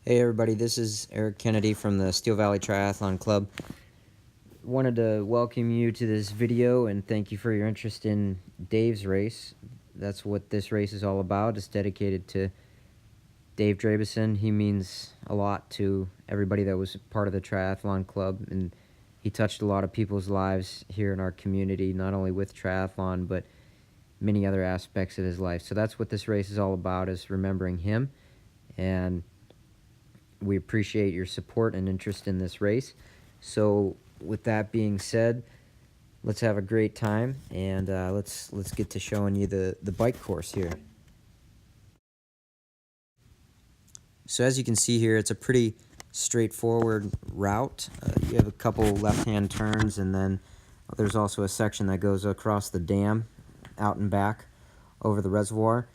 Hey everybody, this is Eric Kennedy from the Steel Valley Triathlon Club. Wanted to welcome you to this video and thank you for your interest in Dave's race. That's what this race is all about. It's dedicated to Dave Drabison. He means a lot to everybody that was part of the Triathlon Club, and he touched a lot of people's lives here in our community, not only with triathlon, but many other aspects of his life. So that's what this race is all about, is remembering him. And we appreciate your support and interest in this race. So with that being said, let's have a great time, and let's get to showing you the bike course here. So as you can see here, it's a pretty straightforward route. You have a couple left-hand turns, and then there's also a section that goes across the dam out and back over the reservoir.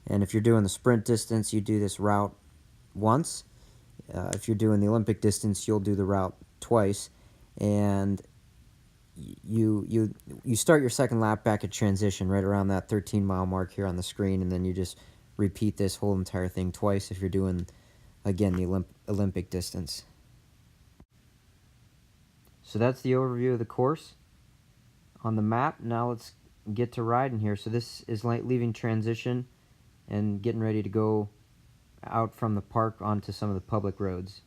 And if you're doing the sprint distance, you do this route once. If you're doing the Olympic distance, you'll do the route twice, and you start your second lap back at transition right around that 13-mile mark here on the screen, and then you just repeat this whole entire thing twice if you're doing, again, the Olympic distance. So that's the overview of the course on the map. Now let's get to riding here. So this is leaving transition and getting ready to go out from the park onto some of the public roads.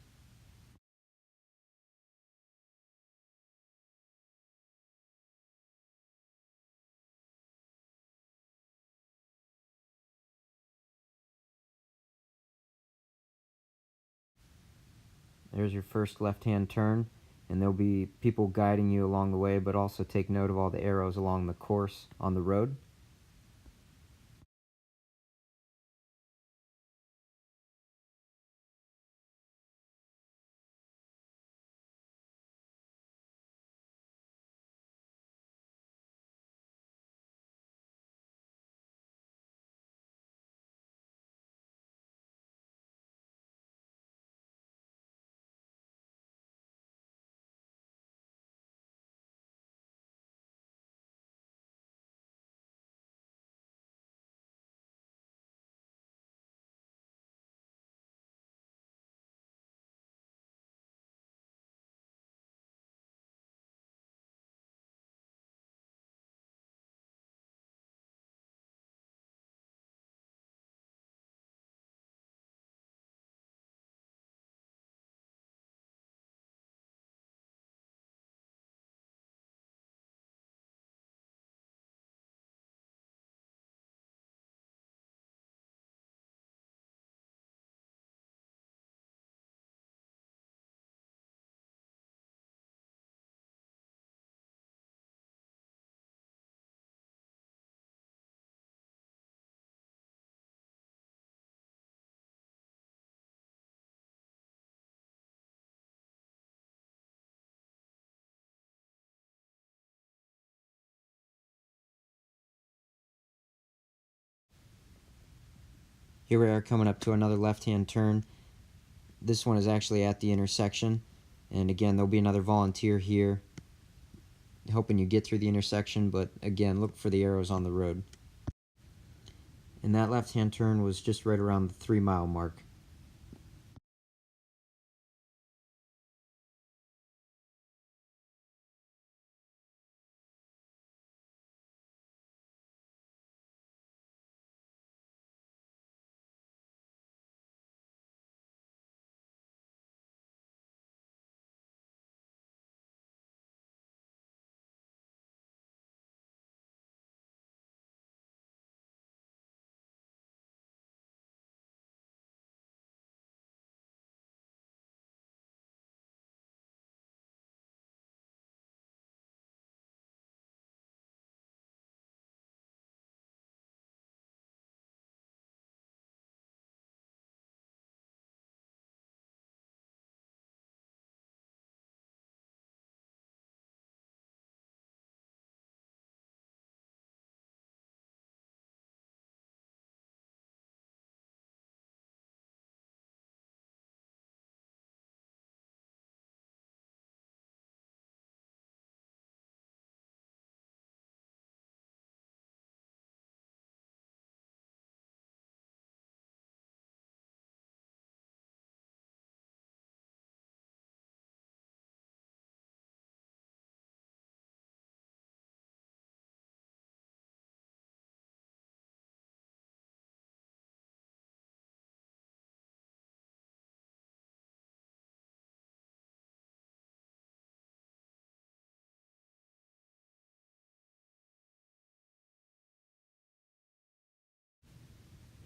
There's your first left-hand turn, and there'll be people guiding you along the way, but also take note of all the arrows along the course on the road. Here we are coming up to another left-hand turn. This one is actually at the intersection, and again, there'll be another volunteer here helping you get through the intersection, but again, look for the arrows on the road. And that left-hand turn was just right around the 3-mile mark.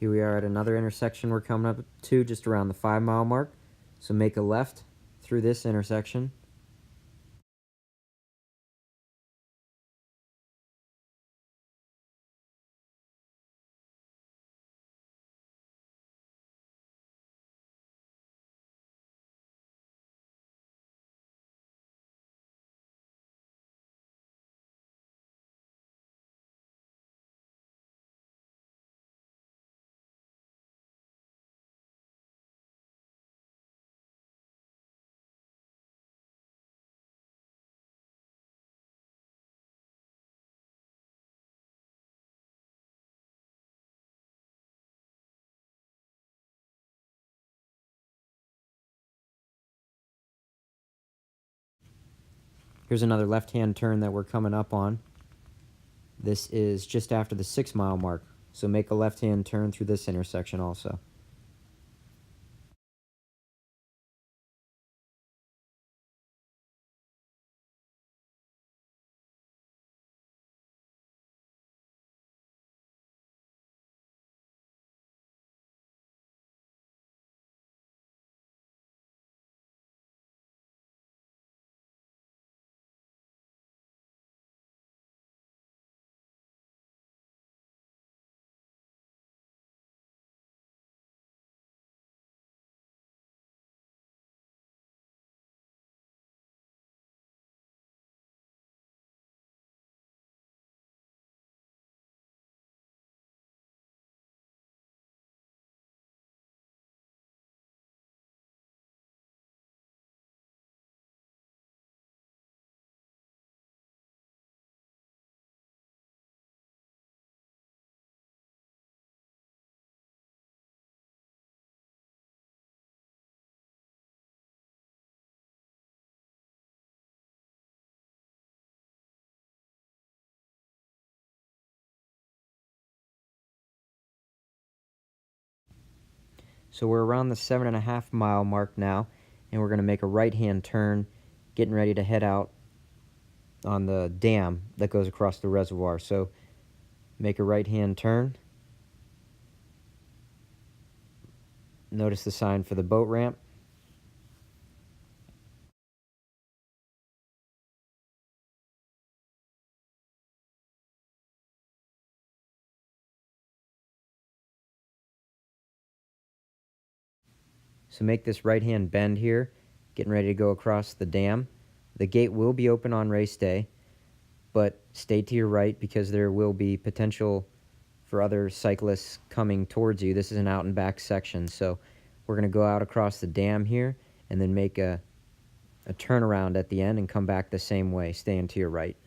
Here we are at another intersection we're coming up to just around the 5-mile mark. So make a left through this intersection. Here's another left-hand turn that we're coming up on. This is just after the 6-mile mark, so make a left-hand turn through this intersection also. So we're around the 7.5-mile mark now, and we're going to make a right-hand turn, getting ready to head out on the dam that goes across the reservoir. So make a right-hand turn. Notice the sign for the boat ramp. So make this right-hand bend here, getting ready to go across the dam. The gate will be open on race day, but stay to your right because there will be potential for other cyclists coming towards you. This is an out and back section, so we're going to go out across the dam here and then make a turnaround at the end and come back the same way, staying to your right.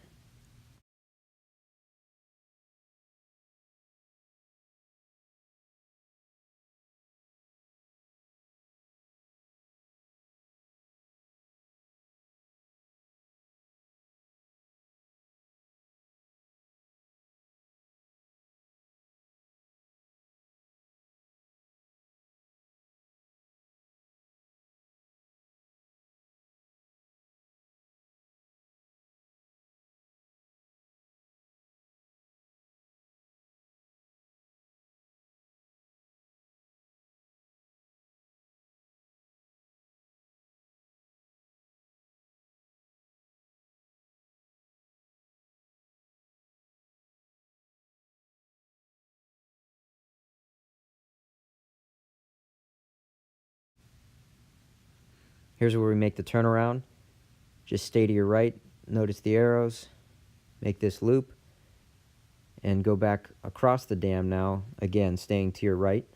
Here's where we make the turnaround. Just stay to your right, notice the arrows, make this loop, and go back across the dam now, again staying to your right.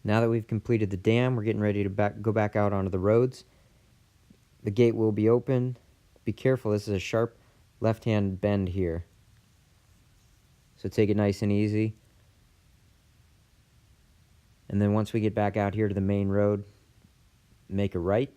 Now that we've completed the dam, we're getting ready to go back out onto the roads. The gate will be open. Be careful, this is a sharp left-hand bend here. So take it nice and easy. And then once we get back out here to the main road, make a right.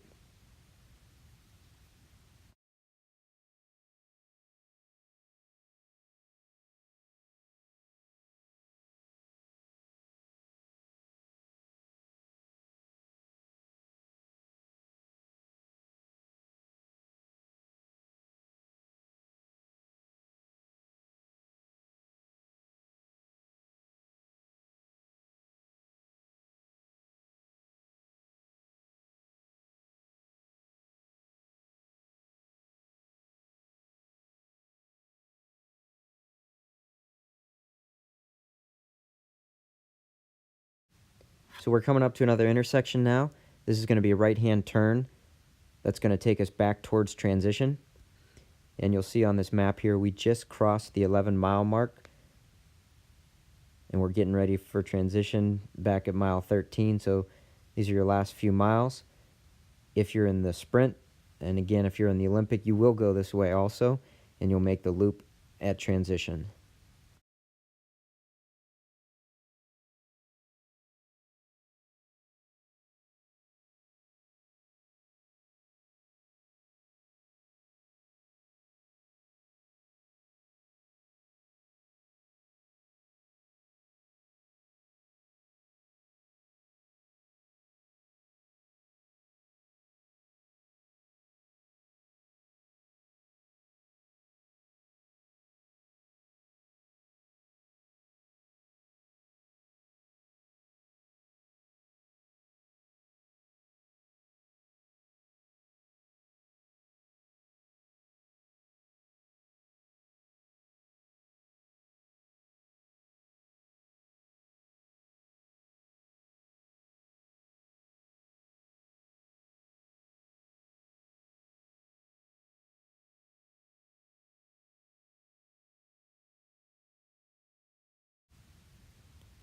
So we're coming up to another intersection now. This is going to be a right-hand turn that's going to take us back towards transition. And you'll see on this map here, we just crossed the 11-mile mark. And we're getting ready for transition back at mile 13. So these are your last few miles. If you're in the sprint, and again, if you're in the Olympic, you will go this way also, and you'll make the loop at transition.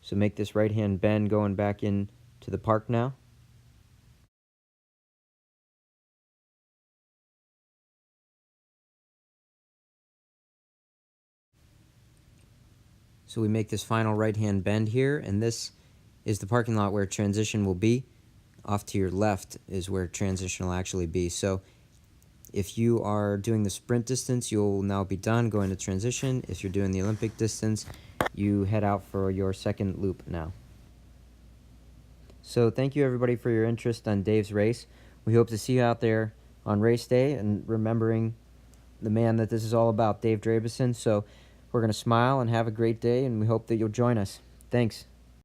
So make this right-hand bend going back into the park now. So we make this final right-hand bend here, and this is the parking lot where transition will be. Off to your left is where transition will actually be. So if you are doing the sprint distance, you'll now be done going to transition. If you're doing the Olympic distance, you head out for your second loop now. So thank you everybody for your interest on Dave's race. We hope to see you out there on race day and remembering the man that this is all about, Dave Drabison. So we're going to smile and have a great day, and we hope that you'll join us. Thanks.